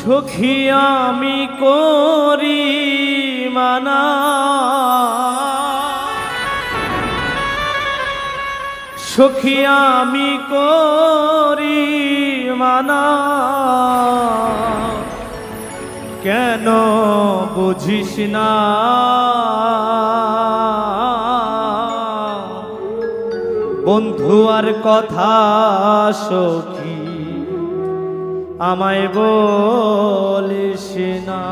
সখী আমি করি মানা, সখী আমি করি মানা, কেন বুঝিস না বন্ধু আর কথা সখী আমায় বলিস না।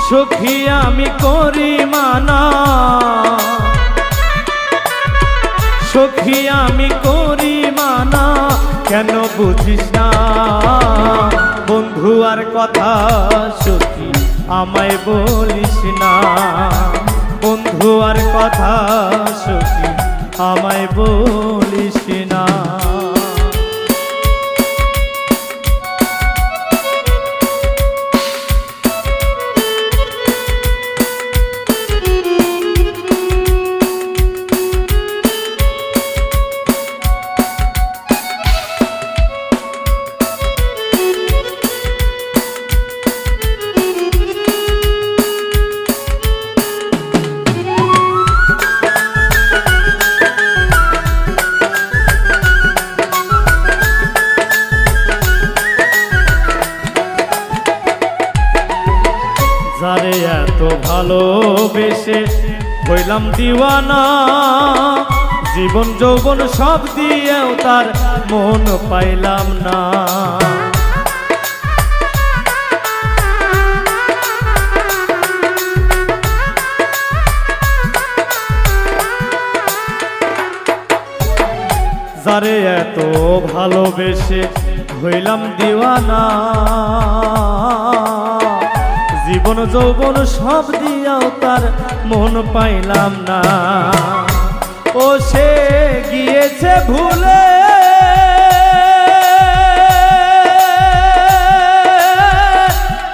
সখী আমি করি মানা, সখী আমি করি মানা, কেন বুঝিস না বন্ধু আর কথা সখী আমায় বলিস না, বন্ধু আর কথা সখী আমায় বলিস না। যারে এত ভালোবেসে হইলাম দিওয়ানা, জীবন যৌবন সব দিয়েও তার মন পাইলাম না। যারে এত ভালোবেসে হইলাম দিওয়ানা, জীবন যৌবন সব দিয়াও তার মন পাইলাম না। ও সে গিয়েছে ভুলে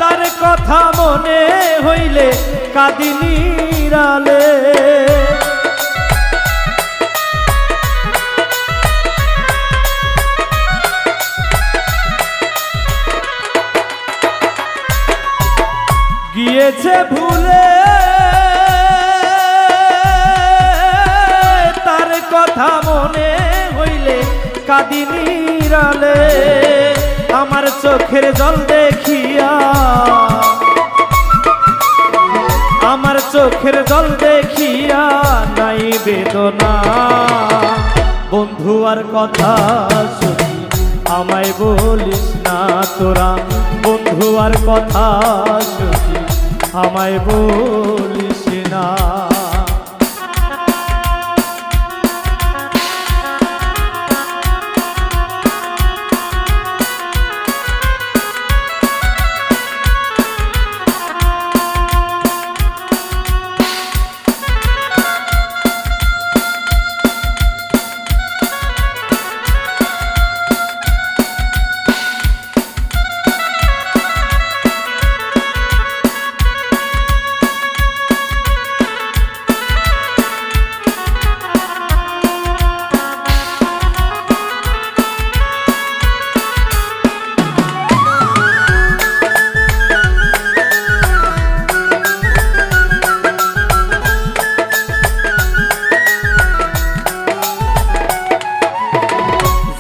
তার কথা মনে হইলে কাঁদি নিরালে, গিয়েছে ভুলে তার কথা মনে হইলে কাঁদি নিরালে, আমার চোখের জল দেখিয়া, আমার চোখের জল দেখিয়া নাই বেদনা, বন্ধু আর কথা সখী আমায় বলিস না তোরা, বন্ধু আর কথা সখী আমায় বলিস না।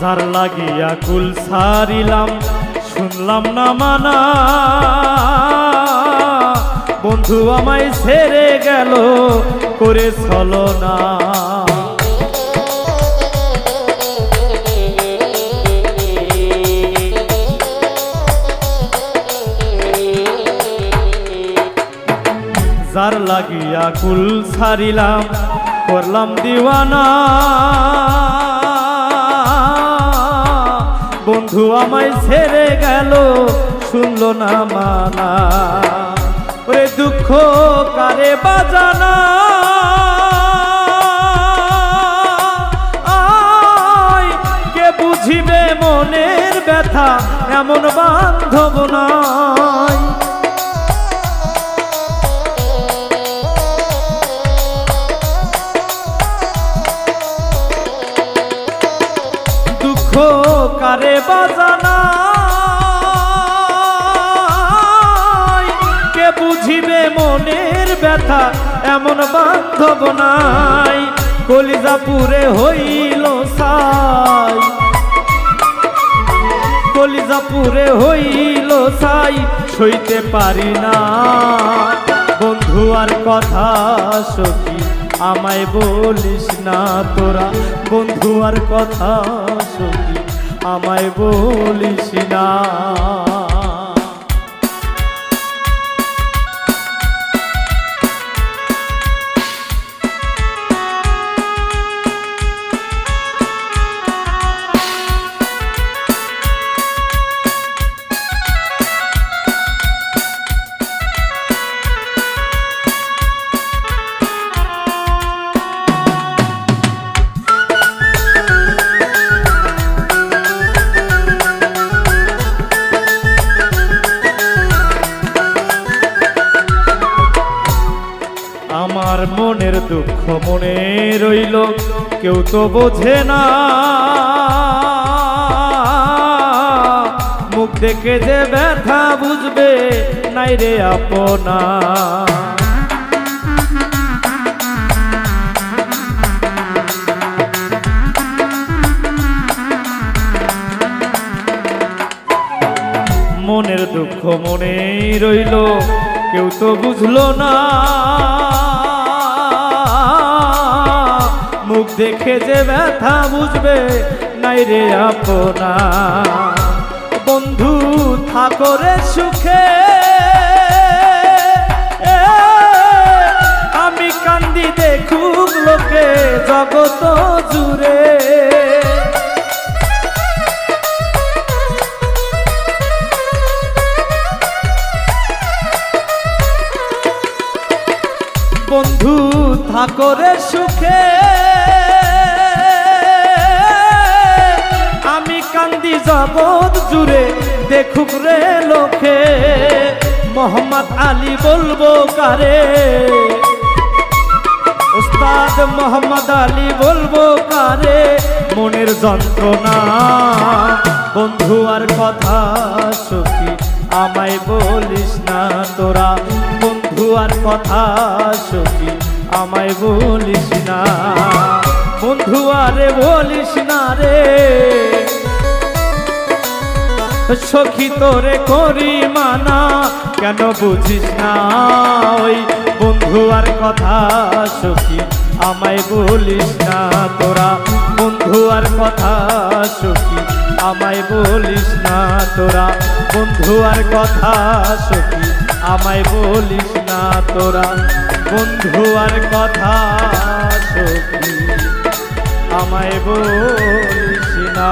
যার লাগিয়া কুল ছাড়িলাম শুনলাম না মানা, বন্ধু আমায় ছেড়ে গেল করে ছলনা। যার লাগিয়া কুল ছাড়িলাম করলাম দিওয়ানা। বন্ধু আমায় ছেড়ে গেল শুনলো না মানা। ওরে দুঃখ কারে বাজানা, কে বুঝিবে মনের ব্যথা এমন বান্ধব নাই। দুঃখ কারে বাজানা, কে বুঝিবে মনের ব্যথা এমন বান্ধব নাই। কলিজা পুরে হইল ছাই, কলিজা পুরে হইল ছাই, সইতে পারি না। বন্ধু আর কথা সখী আমায় বলিস না তোরা, বন্ধু আর কথা সখী আমায় বলিস না। আমার মনের দুঃখ মনে রইল কেউ তো বোঝে না, মুখ দেখে যে ব্যথা বুঝবে নাই রে আপনা। মনের দুঃখ মনে রইল কেউ তো বুঝলো না, মুখ দেখে যে ব্যথা বুঝবে নাই রে আপনা। বন্ধু থাকো রে সুখে, আমি কান্দি দেখুক লোকে জগত জুড়ে। বন্ধু থাকো রে সুখে, আমি কান্দি জগৎ জুড়ে দেখুক রে লোকে। মোহাম্মদ আলী বলবো কারে, উস্তাদ মোহাম্মদ আলী বলবো কারে মনের যন্ত্রণা। বন্ধু আর কথা সখী আমায় বলিস না তোরা, বন্ধু আর কথা সখী আমায় বলিস না। বন্ধু আরে বলিস না রে সখী তোরে করি মানা, কেন বুঝিস না ওই বন্ধু আর কথা সখী আমায় বলিস না তোরা। বন্ধু আর কথা সখী আমায় বলিস না তোরা, বন্ধু আর কথা সখী আমায় বলিস না তোরা। বন্ধু আর কথা সখী আমায় বলিস না।